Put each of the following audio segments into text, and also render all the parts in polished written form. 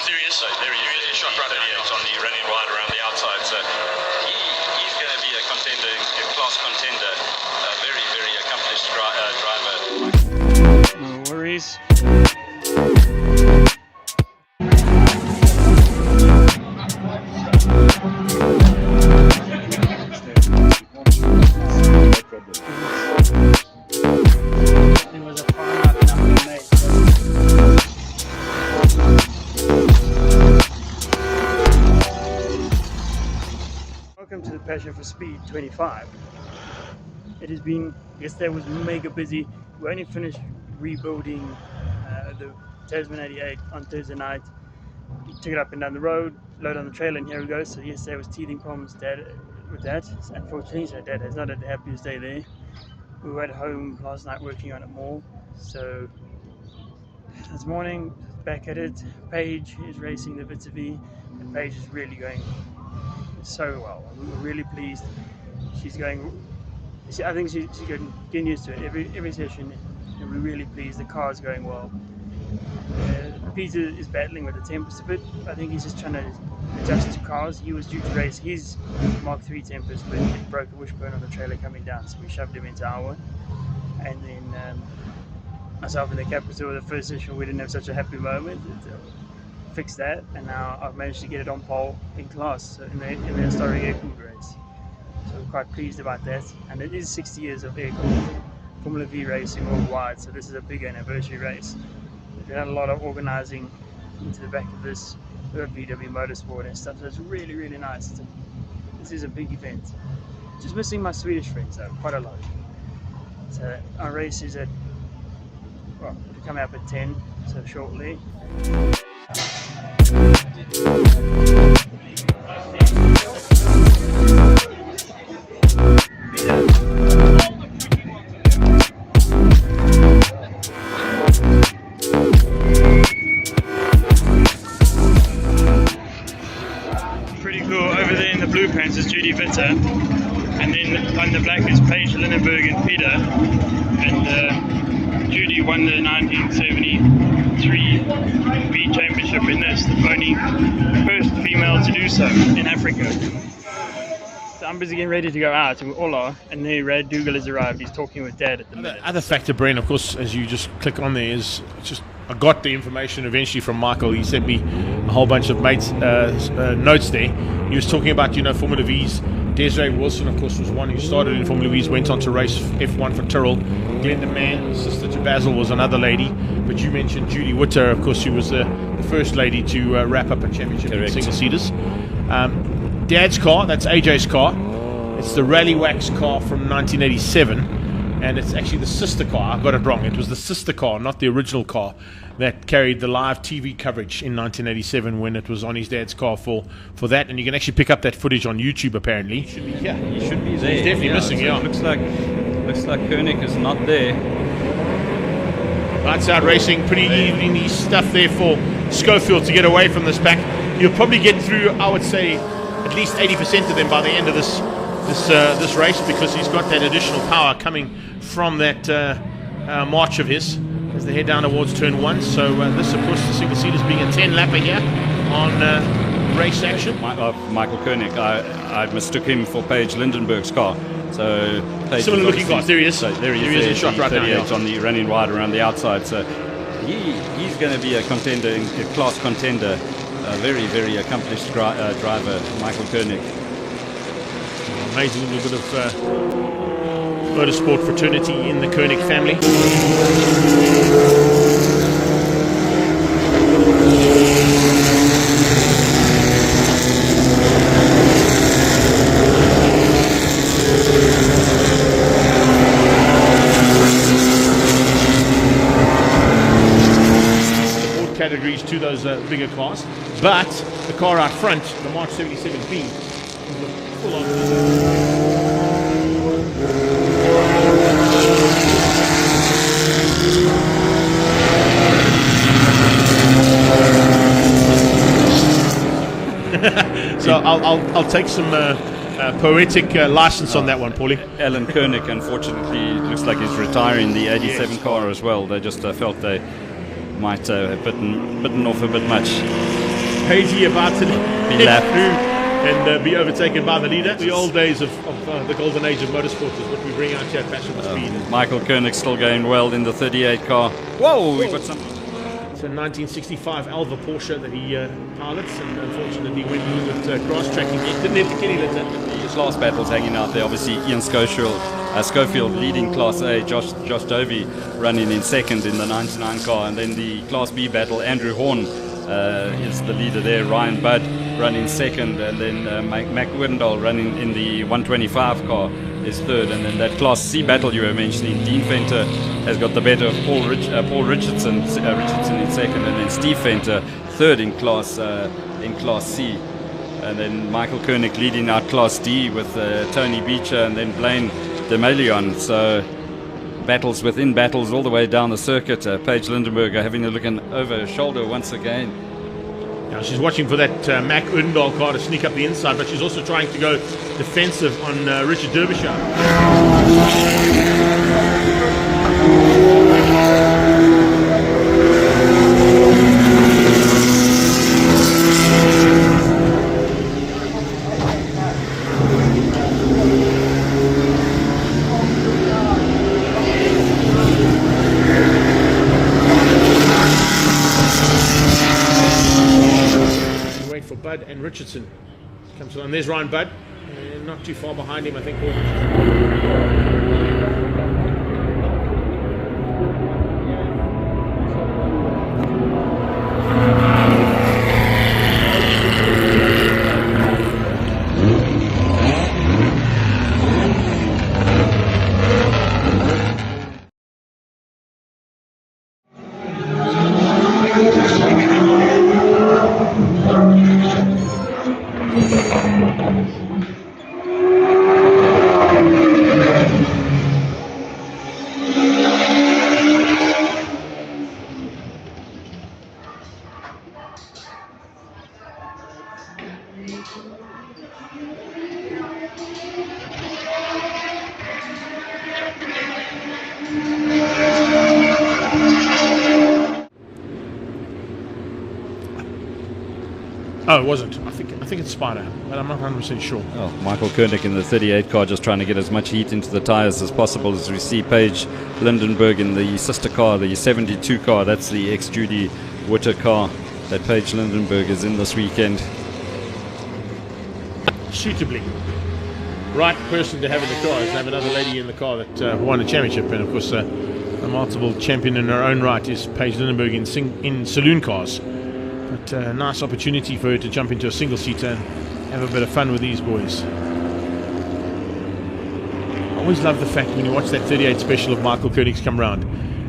There he is. So there he is. Shot right out on the running wide around the outside. So he's going to be a contender, a class contender. A very, very accomplished driver. No worries. Welcome to the Passion for Speed 25. It has been, yesterday was mega busy. We only finished rebuilding the Tasman 88 on Thursday night. We took it up and down the road, load on the trailer, and here we go. So yesterday was teething problems with that. Unfortunately, so Dad has not had the happiest day there. We were at home last night working on it more. So this morning, back at it. Paige is racing the Vitavi, and Paige is really going so well. We were really pleased. She's going. I think she's getting used to it every session, and we're really pleased. The car's going well. Peter is battling with the Tempest a bit. I think he's just trying to adjust to cars. He was due to race his Mark III Tempest, but he broke a wishbone on the trailer coming down, so we shoved him into our one. And then myself and the Capital, the first session, we didn't have such a happy moment. Fixed that, and now I've managed to get it on pole in class in the historic air-cooled race. So we're quite pleased about that. And it is 60 years of air-cooled Formula V racing worldwide, so this is a big anniversary race. We've done a lot of organising into the back of this with VW Motorsport and stuff, so it's really, really nice. This is a big event. Just missing my Swedish friends though, quite a lot. So our race is at, well, it'll come up at 10, so shortly. Pretty cool. Over there in the blue pants is Judy Vitter, and then on the black is Paige Lindenberg and Peter, and Judy won the 1973 V Championship in this, the only first female to do so in Africa. So I'm busy getting ready to go out, and we all are, and there Rad Dougal has arrived. He's talking with Dad at the minute. Other factor, Brent, of course, as you just click on there, is just I got the information eventually from Michael. He sent me a whole bunch of mates notes there. He was talking about, Formula V's. Desiree Wilson, of course, was one who started in Formula V's, went on to race F1 for Tyrrell. Glenda Mann, sister to Basil, was another lady. But you mentioned Judy Witter, of course, who was the first lady to wrap up a championship in single-seaters. Dad's car, that's AJ's car. It's the Rally Wax car from 1987. And it's actually the sister car. I got it wrong. It was the sister car, not the original car, that carried the live TV coverage in 1987 when it was on his dad's car for that. And you can actually pick up that footage on YouTube, apparently. He should be here. He should be there. He's definitely missing, so it looks like Kernick is not there. Lights out racing, pretty evening stuff there for Schofield to get away from this pack. You'll probably get through, I would say, at least 80% of them by the end of this race, because he's got that additional power coming from that march of his as they head down towards turn 1. So this, of course, the single seaters being a 10-lapper here on race action. Michael Kernick, I mistook him for Paige Lindenberg's car. So similar looking cars. There he is. So there he is in shot right now. It's on the running wide around the outside. So he's going to be a contender, a class contender, a very, very accomplished driver, Michael Kernick. Amazing little bit of motorsport fraternity in the Kernick family. Support categories to those bigger cars, but the car out front, the March 77B, is full on. So I'll take some poetic license on that one, Paulie. Alan Kernick, unfortunately, looks like he's retiring the 87 car as well. They just felt they might have bitten off a bit much. Pagey about to Be lapped through and be overtaken by the leader. The old days of the golden age of motorsport is what we bring out here at Passion for Speed. Michael Kernick still going well in the 38 car. Whoa, we've got some. It's a 1965 Alva Porsche that he pilots, and unfortunately went a little bit cross tracking. He didn't have the kitty litter. The class battles hanging out there. Obviously, Ian Schofield leading Class A, Josh Dovey running in second in the 99 car, and then the Class B battle, Andrew Horn is the leader there, Ryan Budd running second, and then Mac Wendell running in the 125 car is third, and then that Class C battle you were mentioning, Dean Fenter has got the better of Paul Richardson in second, and then Steve Fenter third in Class C. And then Michael Kernick leading out Class D with Tony Beecher and then Blaine DeMalion. So battles within battles all the way down the circuit. Paige Lindenberger having a look over her shoulder once again. Now she's watching for that Mac Undal car to sneak up the inside, but she's also trying to go defensive on Richard Derbyshire. For Budd and Richardson comes on. There's Ryan Budd, not too far behind him, I think. Oh, it wasn't. I think it's Spider, but I'm not 100% sure. Oh, Michael Kernick in the 38 car just trying to get as much heat into the tyres as possible as we see Paige Lindenberg in the sister car, the 72 car. That's the ex-Judy Witter car that Paige Lindenberg is in this weekend. Suitably. Right person to have in the car is to have another lady in the car that won a championship, and of course a multiple champion in her own right is Paige Lindenberg in saloon cars. But a nice opportunity for her to jump into a single-seater and have a bit of fun with these boys. I always love the fact when you watch that 38 special of Michael Kernick's come round,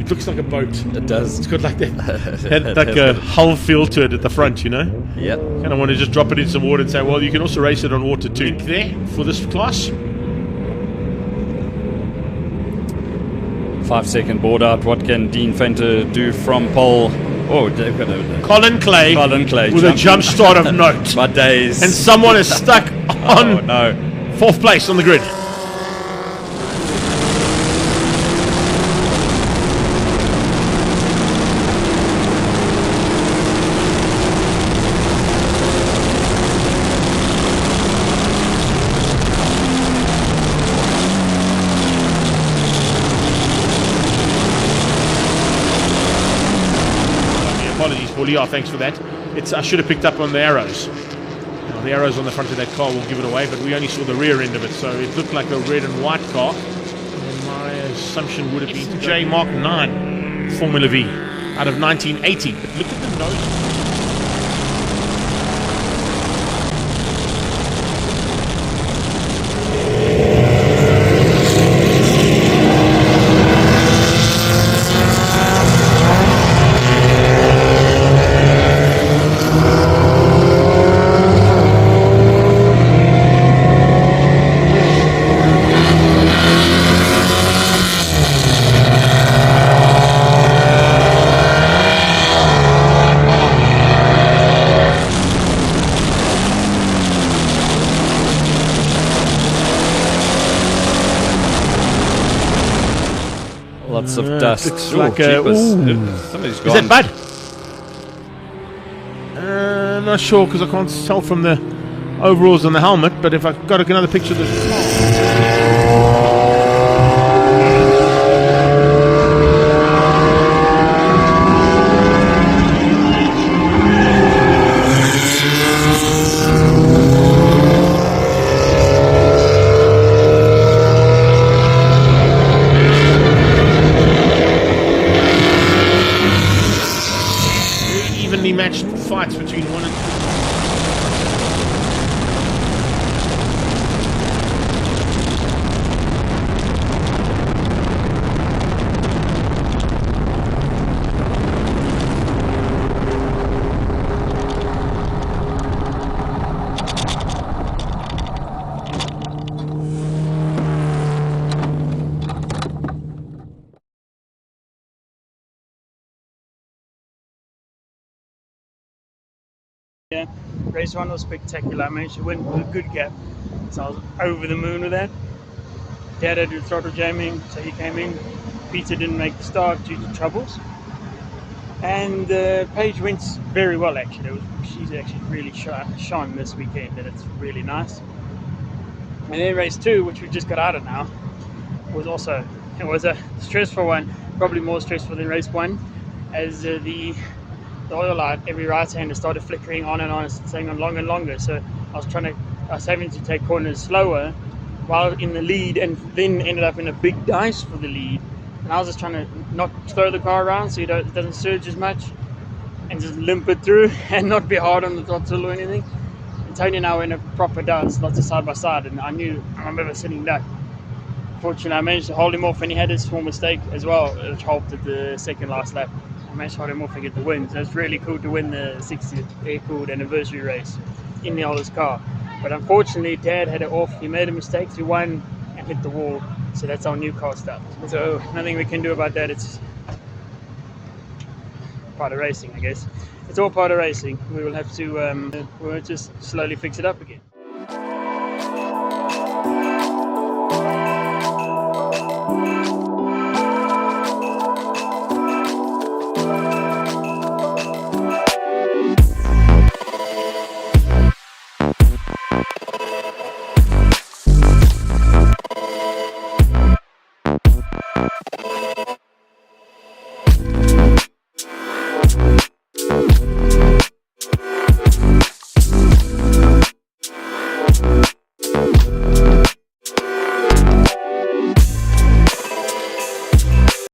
it looks like a boat. It does. It's got like that like a hull feel to it at the front, you know? Yep. Kind of want to just drop it in some water and say, well, you can also race it on water too. There for this class. 5-second board out. What can Dean Fenter do from pole? Oh, Colin Clay with a jump start of note. My days. And someone is stuck on fourth place on the grid. Apologies, Paul. Yeah, thanks for that. I should have picked up on the arrows. Now, the arrows on the front of that car will give it away, but we only saw the rear end of it, so it looked like a red and white car. And my assumption would have been J Mark 9 Formula V out of 1980. But look at the nose. Lots of dust. Looks like somebody's gone. Is that Bud? I'm not sure because I can't tell from the overalls on the helmet, but if I got another picture of the evenly matched fights between one and two. Yeah, race 1 was spectacular. I managed to win with a good gap, so I was over the moon with that. Dad had to do throttle jamming, so he came in. Peter didn't make the start due to troubles. And Paige went very well actually. She's actually really shone this weekend, and it's really nice. And then race 2, which we just got out of now, was a stressful one, probably more stressful than race 1, as the oil light, every right-hander started flickering on and on, staying on longer and longer. So I was having to take corners slower while in the lead, and then ended up in a big dice for the lead. And I was just trying to not throw the car around so it doesn't surge as much, and just limp it through and not be hard on the throttle or anything. And Tony and I were in a proper dance, lots of side by side, and I remember sitting duck. Fortunately, I managed to hold him off, and he had his small mistake as well, which helped at the second last lap. I managed to hold him off and get the win. So it's really cool to win the 60th air-cooled anniversary race in the oldest car. But unfortunately, Dad had it off. He made a mistake through one and hit the wall. So that's our new car stuff. So nothing we can do about that. It's part of racing, I guess. It's all part of racing. We will have to we'll just slowly fix it up again.